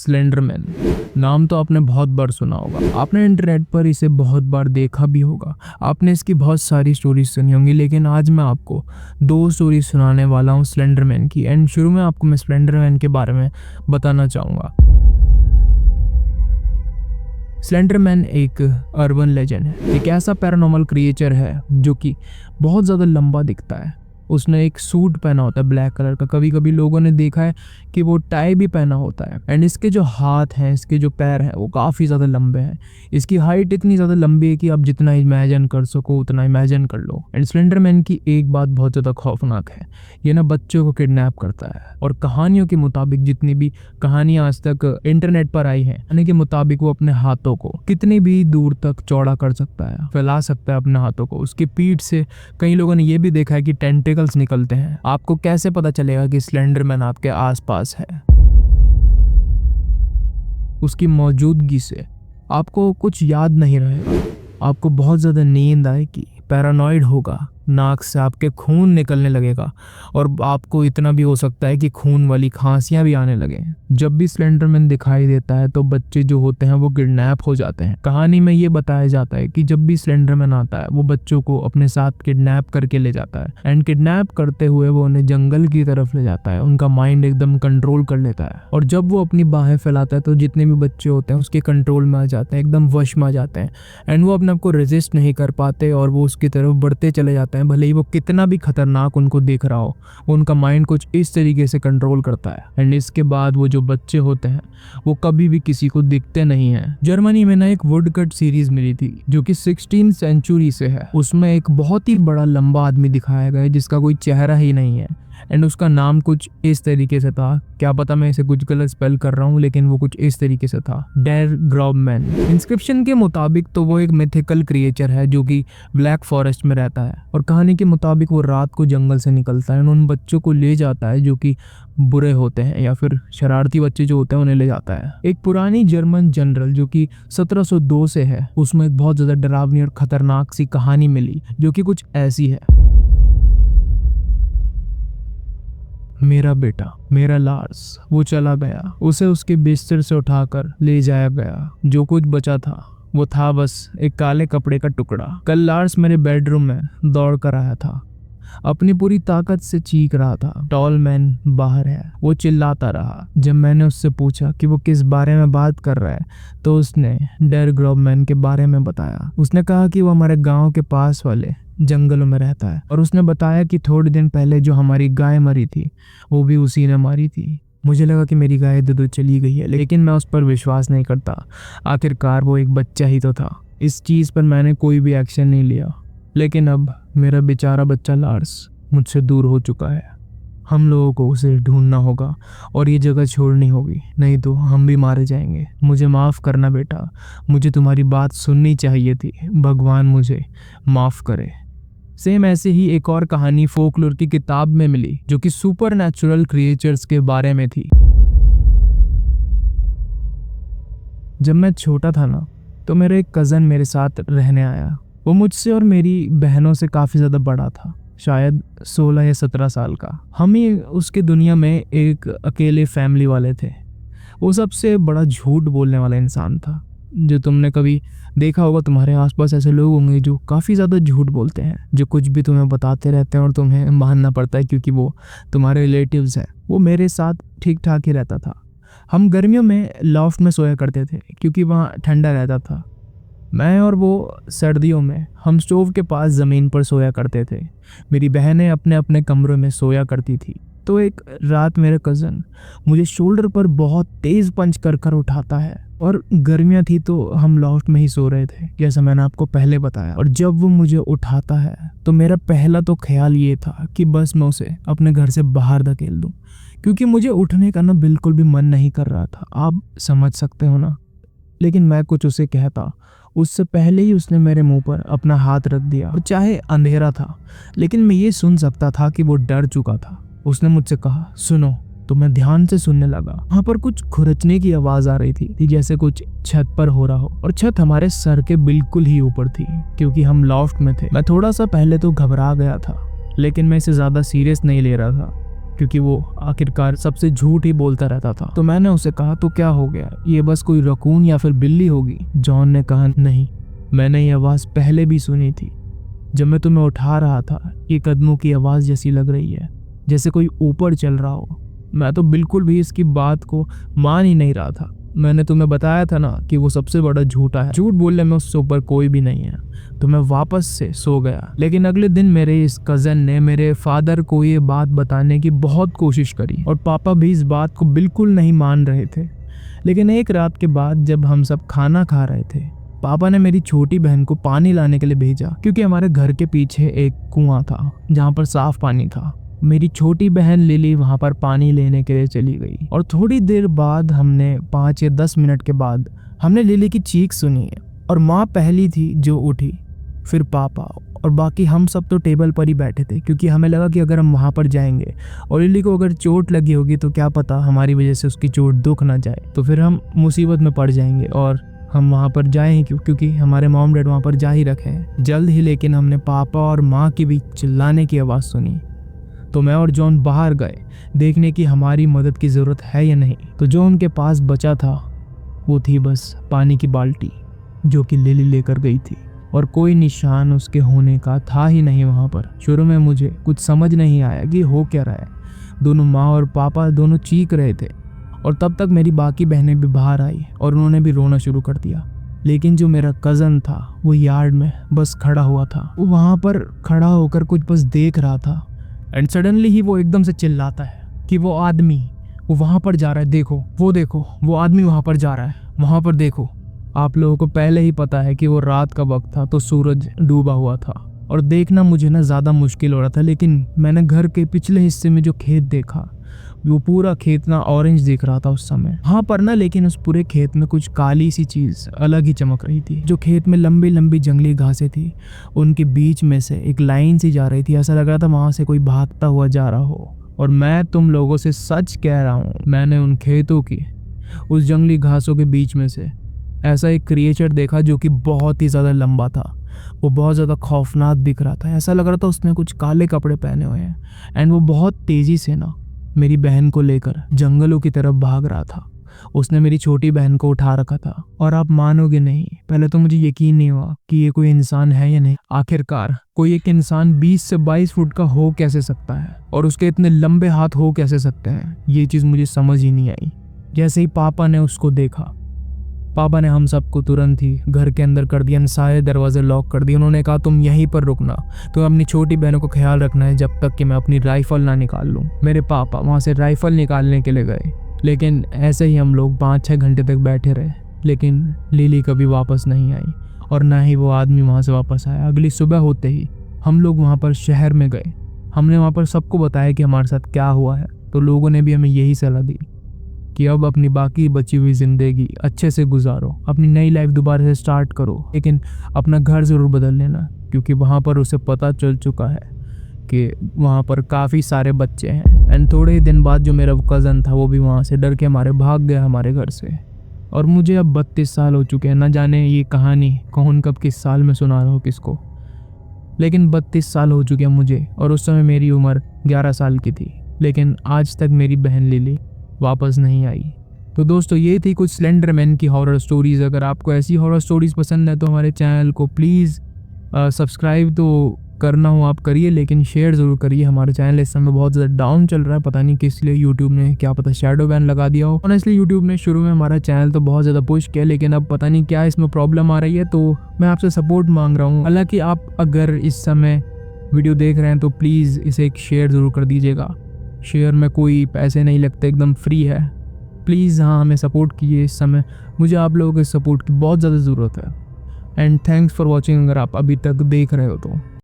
Slenderman नाम तो आपने बहुत बार सुना होगा, आपने इंटरनेट पर इसे बहुत बार देखा भी होगा, आपने इसकी बहुत सारी स्टोरीज सुनी होंगी। लेकिन आज मैं आपको 2 स्टोरी सुनाने वाला हूँ स्लेंडरमैन की। एंड शुरू में आपको मैं स्लेंडरमैन के बारे में बताना चाहूँगा। स्लेंडरमैन एक अर्बन लेजेंड है, एक ऐसा पैरानॉर्मल क्रिएचर है जो कि बहुत ज़्यादा लंबा दिखता है। उसने एक सूट पहना होता है ब्लैक कलर का, कभी कभी लोगों ने देखा है कि वो टाई भी पहना होता है। एंड इसके जो हाथ हैं, इसके जो पैर हैं वो काफ़ी ज़्यादा लंबे हैं। इसकी हाइट इतनी ज़्यादा लंबी है कि आप जितना इमेजिन कर सको उतना इमेजिन कर लो। एंड स्लेंडरमैन की एक बात बहुत ज़्यादा खौफनाक है, ये ना बच्चों को किडनैप करता है। और कहानियों के मुताबिक, जितनी भी कहानियाँ आज तक इंटरनेट पर आई हैं, कहानी के मुताबिक वो अपने हाथों को कितनी भी दूर तक चौड़ा कर सकता है, फैला सकता है अपने हाथों को। उसकी पीठ से कई लोगों ने ये भी देखा है कि टेंटिकल्स निकलते हैं। आपको कैसे पता चलेगा कि स्लेंडरमैन आपके आसपास है? उसकी मौजूदगी से आपको कुछ याद नहीं रहेगा, आपको बहुत ज़्यादा नींद आएगी, पैरानॉइड होगा, नाक से आपके खून निकलने लगेगा और आपको इतना भी हो सकता है कि खून वाली खांसियां भी आने लगे। जब भी स्लेंडरमैन दिखाई देता है तो बच्चे जो होते हैं वो किडनैप हो जाते हैं। कहानी में ये बताया जाता है कि जब भी स्लेंडरमैन आता है वो बच्चों को अपने साथ किडनैप करके ले जाता है। एंड किडनैप करते हुए वो उन्हें जंगल की तरफ ले जाता है, उनका माइंड एकदम कंट्रोल कर लेता है। और जब वो अपनी बाहें फैलाता है तो जितने भी बच्चे होते हैं उसके कंट्रोल में आ जाते हैं, एकदम वश में आ जाते हैं। एंड वो अपने आप को रेजिस्ट नहीं कर पाते और वो उसकी तरफ बढ़ते चले जाते हैं। भले ही वो कितना भी खतरनाक उनको दिख रहा हो, उनका माइंड कुछ इस तरीके से कंट्रोल करता है। एंड इसके बाद वो जो बच्चे होते हैं वो कभी भी किसी को दिखते नहीं हैं। जर्मनी में ना एक वुडकट सीरीज मिली थी जो कि 16th सेंचुरी से है। उसमें एक बहुत ही बड़ा लंबा आदमी दिखाया गया है जिसका कोई चेहरा ही नहीं है। एंड उसका नाम कुछ इस तरीके से था, क्या पता मैं इसे कुछ गलत स्पेल कर रहा हूँ, लेकिन वो कुछ इस तरीके से था, डेर ग्रॉबमैन। इंस्क्रिप्शन के मुताबिक तो वो एक मिथिकल क्रिएचर है जो कि ब्लैक फॉरेस्ट में रहता है। और कहानी के मुताबिक वो रात को जंगल से निकलता है, उन बच्चों को ले जाता है जो कि बुरे होते हैं या फिर शरारती बच्चे जो होते हैं उन्हें ले जाता है। एक पुरानी जर्मन जनरल जो कि 1702 से है, उसमें एक बहुत ज्यादा डरावनी और खतरनाक सी कहानी मिली जो कि कुछ ऐसी है। मेरा बेटा, मेरा लार्स, वो चला गया। उसे उसके बिस्तर से उठाकर ले जाया गया। जो कुछ बचा था वो था बस एक काले कपड़े का टुकड़ा। कल लार्स मेरे बेडरूम में दौड़ कर आया था, अपनी पूरी ताकत से चीख रहा था, टॉल मैन बाहर है। वो चिल्लाता रहा। जब मैंने उससे पूछा कि वो किस बारे में बात कर रहा है तो उसने डेर ग्रॉबमैन के बारे में बताया। उसने कहा कि वो हमारे गांव के पास वाले जंगलों में रहता है और उसने बताया कि थोड़े दिन पहले जो हमारी गाय मरी थी वो भी उसी ने मारी थी। मुझे लगा कि मेरी गाय दूध चली गई है, लेकिन मैं उस पर विश्वास नहीं करता। आखिरकार वो एक बच्चा ही तो था। इस चीज़ पर मैंने कोई भी एक्शन नहीं लिया। लेकिन अब मेरा बेचारा बच्चा लार्स मुझसे दूर हो चुका है। हम लोगों को उसे ढूंढना होगा और ये जगह छोड़नी होगी, नहीं तो हम भी मारे जाएंगे। मुझे माफ़ करना बेटा, मुझे तुम्हारी बात सुननी चाहिए थी। भगवान मुझे माफ़ करे। सेम ऐसे ही एक और कहानी फोकलोर की किताब में मिली जो कि सुपर नेचुरल क्रिएचर्स के बारे में थी। जब मैं छोटा था ना तो मेरा एक कज़न मेरे साथ रहने आया। वो मुझसे और मेरी बहनों से काफ़ी ज़्यादा बड़ा था, शायद 16 या 17 साल का। हम ही उसके दुनिया में एक अकेले फैमिली वाले थे। वो सबसे बड़ा झूठ बोलने वाला इंसान था। जो तुमने कभी देखा होगा, तुम्हारे आसपास ऐसे लोग होंगे जो काफ़ी ज़्यादा झूठ बोलते हैं, जो कुछ भी तुम्हें बताते रहते हैं और तुम्हें मानना पड़ता है क्योंकि वो तुम्हारे रिलेटिव्स हैं। वो मेरे साथ ठीक ठाक ही रहता था। हम गर्मियों में लॉफ्ट में सोया करते थे क्योंकि वहाँ ठंडा रहता था। मैं और वो सर्दियों में हम स्टोव के पास ज़मीन पर सोया करते थे। मेरी बहनें अपने अपने कमरों में सोया करती थी। तो एक रात मेरा कज़न मुझे शोल्डर पर बहुत तेज़ पंच कर कर उठाता है। और गर्मियाँ थी तो हम लॉफ्ट में ही सो रहे थे, जैसा मैंने आपको पहले बताया। और जब वो मुझे उठाता है तो मेरा पहला तो ख्याल ये था कि बस मैं उसे अपने घर से बाहर धकेल दूँ, क्योंकि मुझे उठने का ना बिल्कुल भी मन नहीं कर रहा था। आप समझ सकते हो ना। लेकिन मैं कुछ उसे कहता उससे पहले ही उसने मेरे मुंह पर अपना हाथ रख दिया। और चाहे अंधेरा था लेकिन मैं ये सुन सकता था कि वो डर चुका था। उसने मुझसे कहा, सुनो। तो मैं ध्यान से सुनने लगा। वहाँ पर कुछ खुरचने की आवाज़ आ रही थी जैसे कुछ छत पर हो रहा हो। और छत हमारे सर के बिल्कुल ही ऊपर थी क्योंकि हम लॉफ्ट में थे। मैं थोड़ा सा पहले तो घबरा गया था, लेकिन मैं इसे ज़्यादा सीरियस नहीं ले रहा था क्योंकि वो आखिरकार सबसे झूठ ही बोलता रहता था। तो मैंने उसे कहा तो क्या हो गया, ये बस कोई रकून या फिर बिल्ली होगी। जॉन ने कहा नहीं, मैंने ये आवाज़ पहले भी सुनी थी जब मैं तुम्हें उठा रहा था। ये कदमों की आवाज़ जैसी लग रही है, जैसे कोई ऊपर चल रहा हो। मैं तो बिल्कुल भी इसकी बात को मान ही नहीं रहा था। मैंने तुम्हें बताया था ना कि वो सबसे बड़ा झूठा है, झूठ बोलने में उससे ऊपर कोई भी नहीं है। तो मैं वापस से सो गया। लेकिन अगले दिन मेरे इस कज़न ने मेरे फादर को ये बात बताने की बहुत कोशिश करी और पापा भी इस बात को बिल्कुल नहीं मान रहे थे। लेकिन एक रात के बाद जब हम सब खाना खा रहे थे, पापा ने मेरी छोटी बहन को पानी लाने के लिए भेजा, क्योंकि हमारे घर के पीछे एक कुआं था जहाँ पर साफ पानी था। मेरी छोटी बहन लिली वहां पर पानी लेने के लिए चली गई और थोड़ी देर बाद हमने 5 या 10 मिनट के बाद हमने लिली की चीख सुनी और माँ पहली थी जो उठी, फिर पापा और बाकी हम सब तो टेबल पर ही बैठे थे, क्योंकि हमें लगा कि अगर हम वहाँ पर जाएंगे और लिली को अगर चोट लगी होगी तो क्या पता हमारी वजह से उसकी चोट दुख ना जाए, तो फिर हम मुसीबत में पड़ जाएंगे और हम वहाँ पर जाएं ही क्यों, क्योंकि हमारे मॉम डैड वहाँ पर जा ही रखे हैं जल्द ही। लेकिन हमने पापा और माँ की भी चिल्लाने की आवाज़ सुनी, तो मैं और जॉन बाहर गए देखने की हमारी मदद की ज़रूरत है या नहीं। तो जो उनके पास बचा था वो थी बस पानी की बाल्टी, जो कि लिली लेकर गई थी, और कोई निशान उसके होने का था ही नहीं वहाँ पर। शुरू में मुझे कुछ समझ नहीं आया कि हो क्या रहा है। दोनों माँ और पापा दोनों चीख रहे थे और तब तक मेरी बाकी बहनें भी बाहर आई और उन्होंने भी रोना शुरू कर दिया। लेकिन जो मेरा कज़न था वो यार्ड में बस खड़ा हुआ था। वो वहाँ पर खड़ा होकर कुछ बस देख रहा था एंड सडनली ही वो एकदम से चिल्लाता है कि वो आदमी वो वहाँ पर जा रहा है, देखो वो आदमी वहाँ पर जा रहा है, वहाँ पर देखो। आप लोगों को पहले ही पता है कि वो रात का वक्त था, तो सूरज डूबा हुआ था और देखना मुझे ना ज़्यादा मुश्किल हो रहा था। लेकिन मैंने घर के पिछले हिस्से में जो खेत देखा, वो पूरा खेत ना ऑरेंज दिख रहा था उस समय हाँ पर ना, लेकिन उस पूरे खेत में कुछ काली सी चीज़ अलग ही चमक रही थी। जो खेत में लंबी लंबी जंगली घासें थी, उनके बीच में से एक लाइन सी जा रही थी। ऐसा लग रहा था वहाँ से कोई भागता हुआ जा रहा हो। और मैं तुम लोगों से सच कह रहा हूँ, मैंने उन खेतों की उस जंगली घासों के बीच में से ऐसा एक क्रिएचर देखा जो कि बहुत ही ज़्यादा लंबा था। वो बहुत ज़्यादा खौफनाक दिख रहा था। ऐसा लग रहा था उसने कुछ काले कपड़े पहने हुए हैं एंड वो बहुत तेज़ी से ना मेरी बहन को लेकर जंगलों की तरफ भाग रहा था। उसने मेरी छोटी बहन को उठा रखा था और आप मानोगे नहीं, पहले तो मुझे यकीन नहीं हुआ कि ये कोई इंसान है या नहीं। आखिरकार कोई एक इंसान 20 से 22 फुट का हो कैसे सकता है और उसके इतने लंबे हाथ हो कैसे सकते हैं, ये चीज़ मुझे समझ ही नहीं आई। जैसे ही पापा ने उसको देखा, पापा ने हम सबको तुरंत ही घर के अंदर कर दिया, सारे दरवाजे लॉक कर दिए। उन्होंने कहा तुम यहीं पर रुकना, तुम अपनी छोटी बहनों को ख्याल रखना है जब तक कि मैं अपनी राइफल ना निकाल लूँ। मेरे पापा वहाँ से राइफल निकालने के लिए गए, लेकिन ऐसे ही हम लोग 5-6 घंटे तक बैठे रहे। लेकिन लिली कभी वापस नहीं आई और ना ही वो आदमी वहाँ से वापस आया। अगली सुबह होते ही हम लोग वहाँ पर शहर में गए। हमने वहाँ पर सबको बताया कि हमारे साथ क्या हुआ है, तो लोगों ने भी हमें यही सलाह दी कि अब अपनी बाकी बची हुई ज़िंदगी अच्छे से गुजारो, अपनी नई लाइफ दोबारा से स्टार्ट करो, लेकिन अपना घर ज़रूर बदल लेना, क्योंकि वहाँ पर उसे पता चल चुका है कि वहाँ पर काफ़ी सारे बच्चे हैं। एंड थोड़े ही दिन बाद जो मेरा कज़न था वो भी वहाँ से डर के हमारे भाग गया हमारे घर से। और मुझे अब 32 साल हो चुके हैं, ना जाने ये कहानी कौन कब किस साल में सुना रहा हो किसको, लेकिन 32 साल हो चुके हैं मुझे। और उस समय मेरी उम्र 11 साल की थी, लेकिन आज तक मेरी बहन लिली वापस नहीं आई। तो दोस्तों ये थी कुछ स्लेंडर मैन की हॉरर स्टोरीज़। अगर आपको ऐसी हॉरर स्टोरीज़ पसंद है तो हमारे चैनल को प्लीज़ सब्सक्राइब तो करना हो आप करिए, लेकिन शेयर ज़रूर करिए। हमारा चैनल इस समय बहुत ज़्यादा डाउन चल रहा है, पता नहीं किस लिए यूट्यूब ने क्या पता शैडो बैन लगा दिया हो। ऑनेस्टली यूट्यूब ने शुरू में हमारा चैनल तो बहुत ज़्यादा पुश किया, लेकिन अब पता नहीं क्या इसमें प्रॉब्लम आ रही है। तो मैं आपसे सपोर्ट मांग रहा हूँ। हालाँकि आप अगर इस समय वीडियो देख रहे हैं तो प्लीज़ इसे एक शेयर ज़रूर कर दीजिएगा। शेयर में कोई पैसे नहीं लगते, एकदम फ्री है। प्लीज़ हाँ हमें सपोर्ट कीजिए। इस समय मुझे आप लोगों के सपोर्ट की बहुत ज़्यादा ज़रूरत है। एंड थैंक्स फॉर वॉचिंग, अगर आप अभी तक देख रहे हो तो।